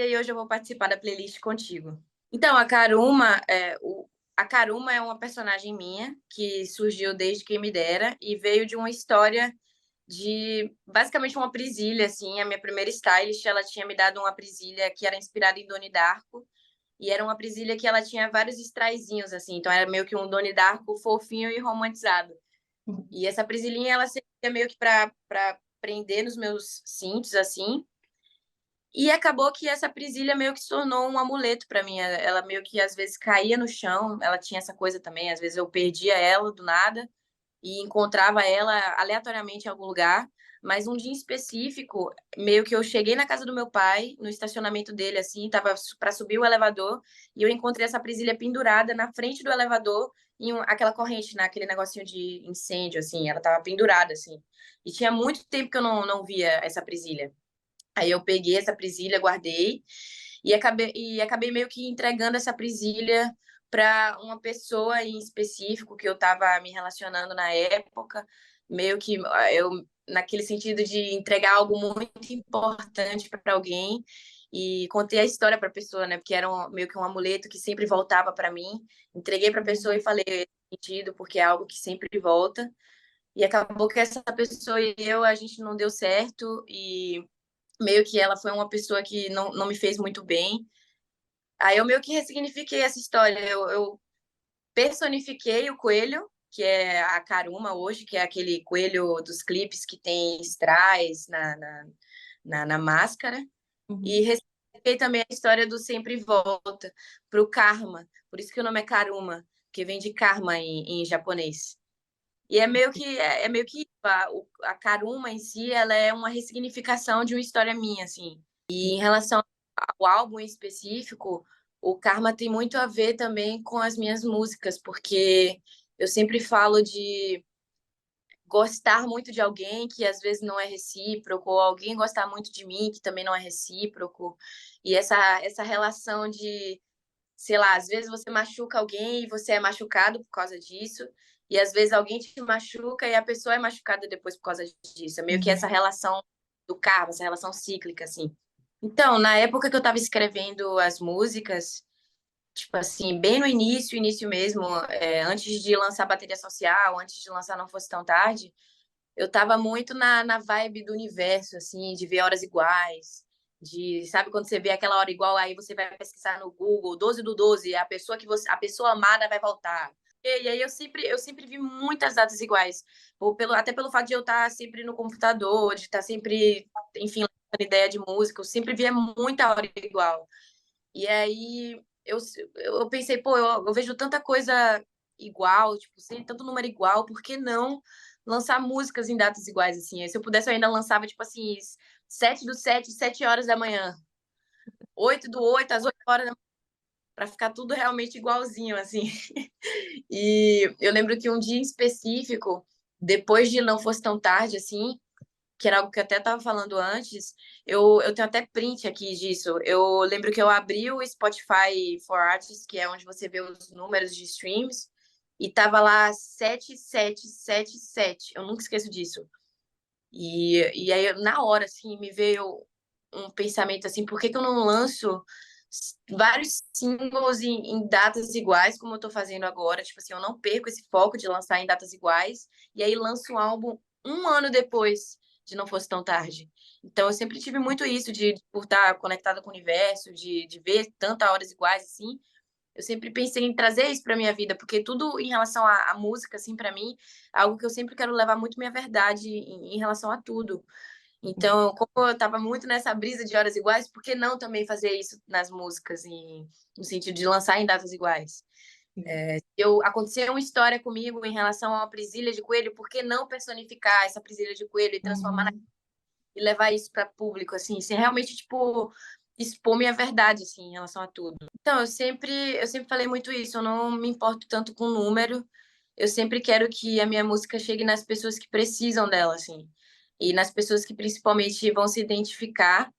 e hoje eu vou participar da playlist contigo. Então, a Karuma é uma personagem minha que surgiu desde quem me dera e veio de uma história de basicamente uma presilha, assim. A minha primeira stylist, ela tinha me dado uma presilha que era inspirada em Donnie Darko e era uma presilha que ela tinha vários straizinhos, assim. Então era meio que um Donnie Darko fofinho e romantizado. E essa presilhinha, ela servia meio que para prender nos meus cintos, assim. E acabou que essa presilha meio que se tornou um amuleto para mim. Ela meio que às vezes caía no chão, ela tinha essa coisa também, às vezes eu perdia ela do nada e encontrava ela aleatoriamente em algum lugar, mas um dia em específico, meio que eu cheguei na casa do meu pai, no estacionamento dele assim, tava para subir o elevador, e eu encontrei essa presilha pendurada na frente do elevador em aquela corrente, naquele negocinho de incêndio assim, ela tava pendurada assim. E tinha muito tempo que eu não via essa presilha. Aí eu peguei essa presilha, guardei e acabei meio que entregando essa presilha para uma pessoa em específico que eu estava me relacionando na época, meio que eu naquele sentido de entregar algo muito importante para alguém e contei a história para a pessoa, né? Porque era meio que um amuleto que sempre voltava para mim. Entreguei para a pessoa e falei esse sentido porque é algo que sempre volta. E acabou que essa pessoa e eu, a gente não deu certo e meio que ela foi uma pessoa que não me fez muito bem. Aí eu meio que ressignifiquei essa história. Eu personifiquei o coelho, que é a Karuma hoje, que é aquele coelho dos clipes que tem strass na máscara. E Uhum. ressignifiquei também a história do sempre volta para o karma. Por isso que o nome é Karuma, que vem de karma em japonês. E é meio que a Karuma em si, ela é uma ressignificação de uma história minha, assim. E em relação ao álbum em específico, o Karma tem muito a ver também com as minhas músicas, porque eu sempre falo de gostar muito de alguém que às vezes não é recíproco, ou alguém gostar muito de mim que também não é recíproco. E essa relação de, sei lá, às vezes você machuca alguém e você é machucado por causa disso, e às vezes alguém te machuca e a pessoa é machucada depois por causa disso. É meio que essa Uhum. relação do karma, essa relação cíclica, assim. Então, na época que eu estava escrevendo as músicas, tipo assim, bem no início, início mesmo, antes de lançar Bateria Social, antes de lançar Não Fosse Tão Tarde, eu estava muito na vibe do universo, assim, de ver horas iguais, sabe quando você vê aquela hora igual, aí você vai pesquisar no Google, 12 do 12, a pessoa amada vai voltar. E aí eu sempre vi muitas datas iguais, até pelo fato de eu estar sempre no computador, de estar sempre, enfim, ideia de música, eu sempre via muita hora igual. E aí eu pensei, pô, eu vejo tanta coisa igual, tipo, sem tanto número igual, por que não lançar músicas em datas iguais, assim? Aí, se eu pudesse, eu ainda lançava, tipo assim, 7/7, 7 horas da manhã, 8/8, às 8 horas da manhã, pra ficar tudo realmente igualzinho, assim. E eu lembro que um dia em específico, depois de Não Fosse Tão Tarde, assim, que era algo que eu até estava falando antes, eu tenho até print aqui disso. Eu lembro que eu abri o Spotify for Artists, que é onde você vê os números de streams, e tava lá 7777. Eu nunca esqueço disso. E aí, na hora, assim, me veio um pensamento assim, por que que eu não lanço vários singles em datas iguais, como eu tô fazendo agora? Tipo assim, eu não perco esse foco de lançar em datas iguais, e aí lanço um álbum um ano depois de Não Fosse Tão Tarde. Então, eu sempre tive muito isso, por estar conectada com o universo, de ver tantas horas iguais, assim, eu sempre pensei em trazer isso para minha vida, porque tudo em relação à música, assim, para mim, é algo que eu sempre quero levar muito minha verdade em relação a tudo. Então, como eu estava muito nessa brisa de horas iguais, por que não também fazer isso nas músicas, no sentido de lançar em datas iguais? Aconteceu uma história comigo em relação a uma presilha de coelho, por que não personificar essa presilha de coelho e transformar Uhum. e levar isso para público, assim, sem realmente, tipo, expor minha verdade, assim, em relação a tudo. Então, eu sempre falei muito isso, eu não me importo tanto com o número, eu sempre quero que a minha música chegue nas pessoas que precisam dela, assim, e nas pessoas que principalmente vão se identificar,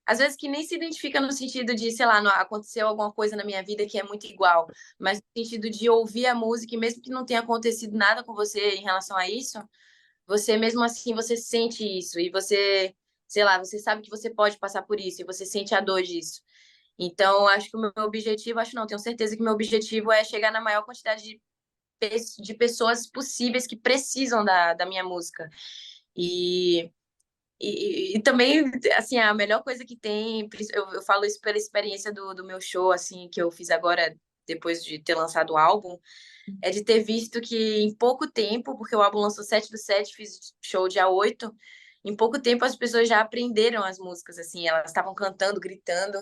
às vezes que nem se identifica no sentido de, sei lá, aconteceu alguma coisa na minha vida que é muito igual, mas no sentido de ouvir a música e mesmo que não tenha acontecido nada com você em relação a isso, você mesmo assim, você sente isso e você sei lá, você sabe que você pode passar por isso e você sente a dor disso. Então, acho que o meu objetivo, acho não, tenho certeza que o meu objetivo é chegar na maior quantidade de pessoas possíveis que precisam da minha música. E, e também, assim, a melhor coisa que tem, eu falo isso pela experiência do meu show, assim, que eu fiz agora, depois de ter lançado o álbum, é de ter visto que em pouco tempo, porque o álbum lançou 7/7, fiz show dia 8, em pouco tempo as pessoas já aprenderam as músicas, assim, elas estavam cantando, gritando.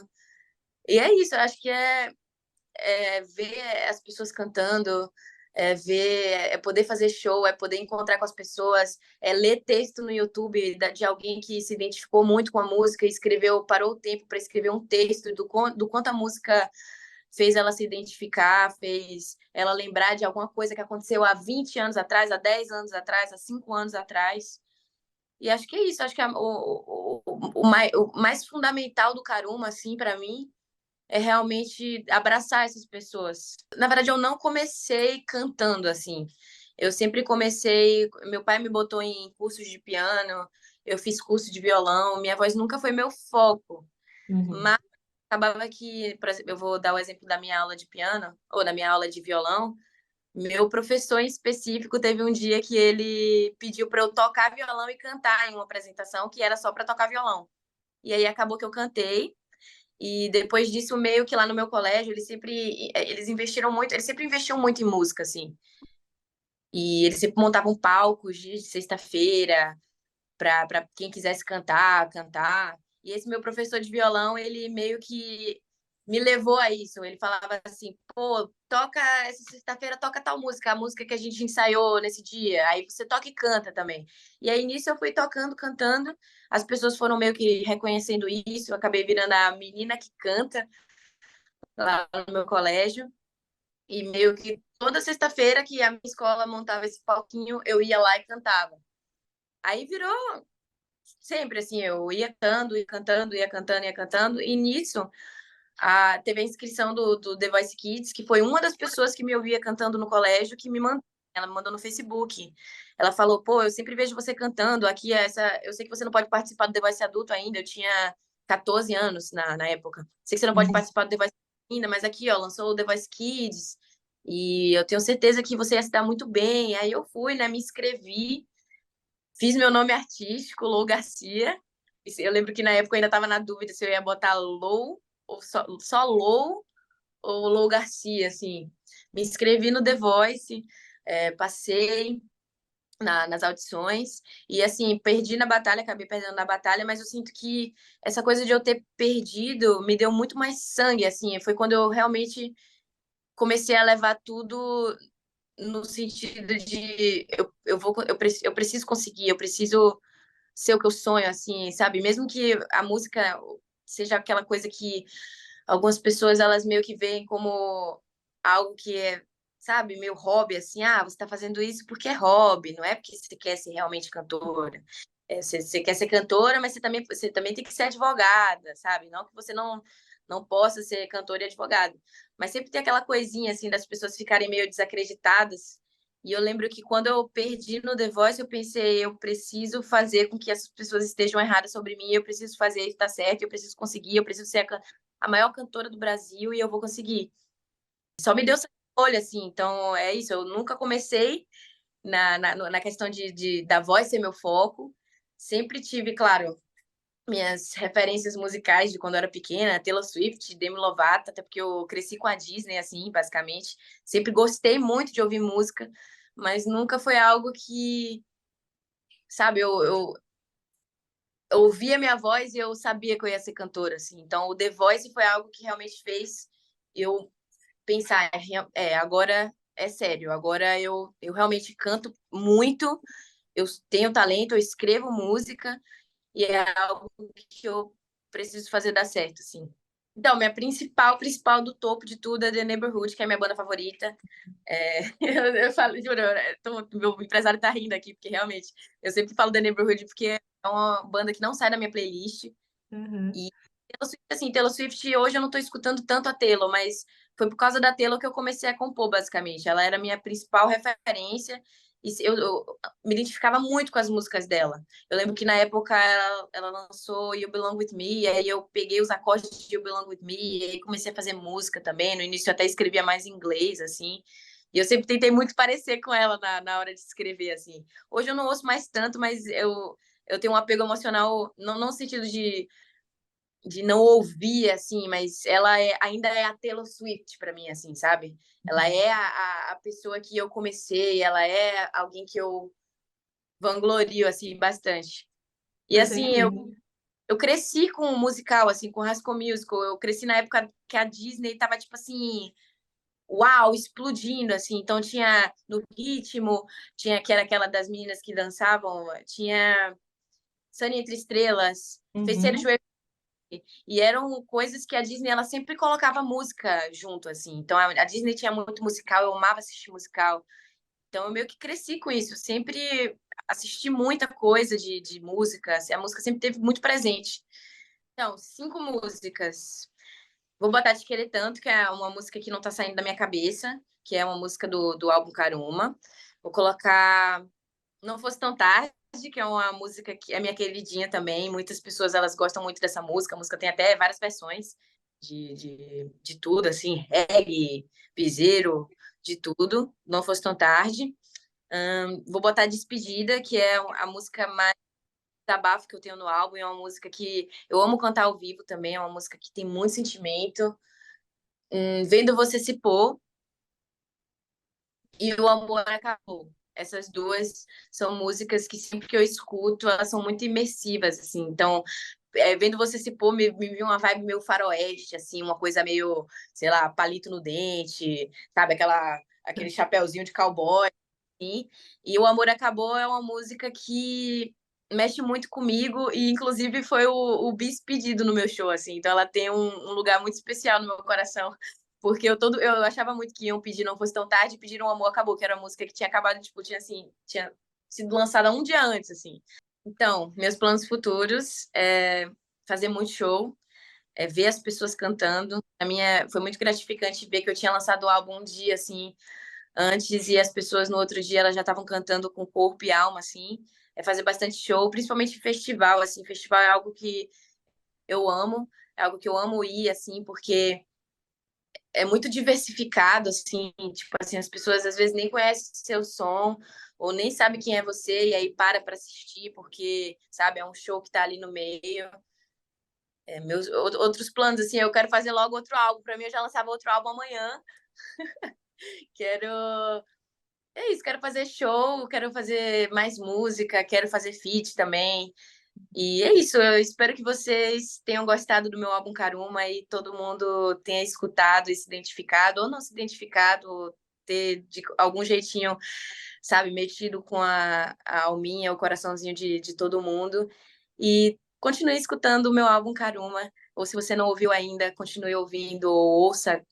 E é isso, eu acho que é ver as pessoas cantando, é poder fazer show, é poder encontrar com as pessoas, é ler texto no YouTube de alguém que se identificou muito com a música, escreveu, parou o tempo para escrever um texto do quanto a música fez ela se identificar, fez ela lembrar de alguma coisa que aconteceu há 20 anos atrás, há 10 anos atrás, há 5 anos atrás. E acho que é isso, acho que o mais fundamental do Caruma, assim, para mim, é realmente abraçar essas pessoas. Na verdade, eu não comecei cantando assim. Eu sempre comecei. Meu pai me botou em cursos de piano, eu fiz curso de violão, minha voz nunca foi meu foco. Uhum. Mas acabava que, por exemplo, eu vou dar o exemplo da minha aula de piano, ou da minha aula de violão. Meu professor em específico teve um dia que ele pediu para eu tocar violão e cantar em uma apresentação que era só para tocar violão. E aí acabou que eu cantei. E depois disso, meio que lá no meu colégio, eles investiram muito, eles sempre investiam muito em música, assim. E eles sempre montavam palcos de sexta-feira para quem quisesse cantar, cantar. E esse meu professor de violão, ele meio que me levou a isso. Ele falava assim: pô, toca essa sexta-feira, toca tal música, a música que a gente ensaiou nesse dia. Aí você toca e canta também. E aí nisso eu fui tocando, cantando. As pessoas foram meio que reconhecendo isso. Eu acabei virando a menina que canta lá no meu colégio. E meio que toda sexta-feira que a minha escola montava esse palquinho, eu ia lá e cantava. Aí virou sempre assim, eu ia cantando, ia cantando, ia cantando, ia cantando. E nisso, teve a inscrição do The Voice Kids, que foi uma das pessoas que me ouvia cantando no colégio, que me mandou. Ela me mandou no Facebook. Ela falou: pô, eu sempre vejo você cantando. Aqui eu sei que você não pode participar do The Voice adulto ainda. Eu tinha 14 anos na época. Sei que você não pode Uhum. participar do The Voice ainda, mas aqui, ó, lançou o The Voice Kids. E eu tenho certeza que você ia se dar muito bem. Aí eu fui, né? Me inscrevi, fiz meu nome artístico, Lou Garcia. Eu lembro que na época eu ainda estava na dúvida se eu ia botar Lou ou só Lou ou Lou Garcia, assim. Me inscrevi no The Voice, passei nas audições e, assim, perdi na batalha, acabei perdendo na batalha, mas eu sinto que essa coisa de eu ter perdido me deu muito mais sangue, assim. Foi quando eu realmente comecei a levar tudo no sentido de eu preciso conseguir, eu preciso ser o que eu sonho, assim, sabe? Mesmo que a música seja aquela coisa que algumas pessoas elas meio que veem como algo que é, sabe, meio hobby, assim, você tá fazendo isso porque é hobby, não é porque você quer ser realmente cantora. Você quer ser cantora, mas você também tem que ser advogada, sabe? Não que você não possa ser cantora e advogada. Mas sempre tem aquela coisinha, assim, das pessoas ficarem meio desacreditadas. E eu lembro que quando eu perdi no The Voice, eu pensei, eu preciso fazer com que as pessoas estejam erradas sobre mim, eu preciso fazer isso dar certo, eu preciso conseguir, eu preciso ser a maior cantora do Brasil e eu vou conseguir. Só me deu essa escolha, assim. Então, é isso. Eu nunca comecei na questão da voz ser meu foco. Sempre tive, claro, minhas referências musicais de quando eu era pequena, Taylor Swift, Demi Lovato, até porque eu cresci com a Disney, assim, basicamente. Sempre gostei muito de ouvir música, mas nunca foi algo que, sabe, eu ouvia minha voz e eu sabia que eu ia ser cantora, assim. Então, o The Voice foi algo que realmente fez eu pensar, agora é sério, agora eu realmente canto muito, eu tenho talento, eu escrevo música e é algo que eu preciso fazer dar certo, assim. Então, minha principal do topo de tudo é The Neighborhood, que é a minha banda favorita. Eu falo, juro, meu empresário tá rindo aqui, porque realmente eu sempre falo The Neighborhood porque é uma banda que não sai da minha playlist. Uhum. E Taylor Swift, assim, Taylor Swift, hoje eu não tô escutando tanto a Taylor, mas foi por causa da Taylor que eu comecei a compor, basicamente. Ela era a minha principal referência eu me identificava muito com as músicas dela. Eu lembro que na época ela lançou You Belong With Me, e aí eu peguei os acordes de You Belong With Me, e aí comecei a fazer música também. No início eu até escrevia mais em inglês, assim. E eu sempre tentei muito parecer com ela na hora de escrever, assim. Hoje eu não ouço mais tanto, mas eu tenho um apego emocional, não no sentido de não ouvir, assim, mas ela ainda é a Taylor Swift para mim, assim, sabe? Ela é a pessoa que eu comecei, ela é alguém que eu vanglorio, assim, bastante. E, Eu assim, sei bem. eu cresci com o musical, assim, com High School Musical. Eu cresci na época que a Disney tava, tipo assim, uau, explodindo, assim. Então, tinha No Ritmo, tinha que era aquela das meninas que dançavam, tinha Sunny Entre Estrelas, Feiticeiro de Uhum. Waverly. E eram coisas que a Disney ela sempre colocava música junto, assim. Então a Disney tinha muito musical, eu amava assistir musical. Então eu meio que cresci com isso. Eu sempre assisti muita coisa de música. Assim, a música sempre teve muito presente. Então, 5 músicas. Vou botar de Querer Tanto, que é uma música que não tá saindo da minha cabeça, que é uma música do álbum Caruma. Vou colocar Não Fosse Tão Tarde, que é uma música que é minha queridinha também. Muitas pessoas elas gostam muito dessa música. A música tem até várias versões de tudo, assim, reggae, piseiro, de tudo. Não Fosse Tão Tarde. Vou botar Despedida, que é a música mais desabafo que eu tenho no álbum. É uma música que eu amo cantar ao vivo também. É uma música que tem muito sentimento. Vendo Você Se Pôr e O Amor Acabou. Essas duas são músicas que sempre que eu escuto, elas são muito imersivas, assim. Então, vendo Você Se Pôr, me viu uma vibe meio faroeste, assim, uma coisa meio, sei lá, palito no dente, sabe? Aquele chapéuzinho de cowboy, assim. E O Amor Acabou é uma música que mexe muito comigo e, inclusive, foi o bis pedido no meu show, assim. Então, ela tem um lugar muito especial no meu coração. Porque eu achava muito que iam pedir Não Fosse Tão Tarde e pediram Amor Acabou, que era uma música que tinha acabado, tipo, tinha sido lançada um dia antes, assim. Então, meus planos futuros é fazer muito show, ver as pessoas cantando. Foi muito gratificante ver que eu tinha lançado o álbum um dia, assim, antes, e as pessoas no outro dia elas já estavam cantando com corpo e alma, assim. É fazer bastante show, principalmente festival, assim. Festival é algo que eu amo, é algo que eu amo ir, assim, porque é muito diversificado, assim, tipo assim, as pessoas às vezes nem conhecem o seu som, ou nem sabe quem é você, e aí para assistir, porque, sabe, é um show que tá ali no meio. Meus outros planos, assim, eu quero fazer logo outro álbum. Para mim, eu já lançava outro álbum amanhã. Quero. É isso, quero fazer show, quero fazer mais música, quero fazer feat também. E é isso, eu espero que vocês tenham gostado do meu álbum Caruma e todo mundo tenha escutado e se identificado, ou não se identificado, ter de algum jeitinho, sabe, mexido com a alminha, o coraçãozinho de todo mundo. E continue escutando o meu álbum Caruma, ou se você não ouviu ainda, continue ouvindo, ou ouça,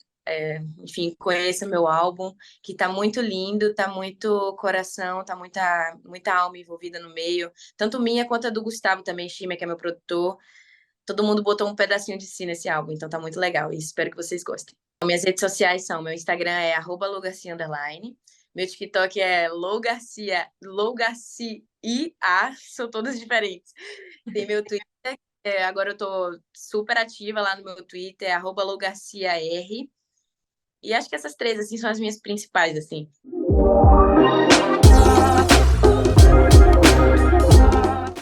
enfim, conheça meu álbum, que tá muito lindo, tá muito coração, tá muita alma envolvida no meio, tanto minha quanto a do Gustavo também, Chima, que é meu produtor. Todo mundo botou um pedacinho de si nesse álbum, então tá muito legal e espero que vocês gostem. Minhas redes sociais são, meu Instagram é @lougarcia_, meu TikTok é lougarcia, lougarcia, são todas diferentes. Tem meu Twitter, agora eu tô super ativa lá no meu Twitter, @lougarciar. E acho que essas três, assim, são as minhas principais, assim.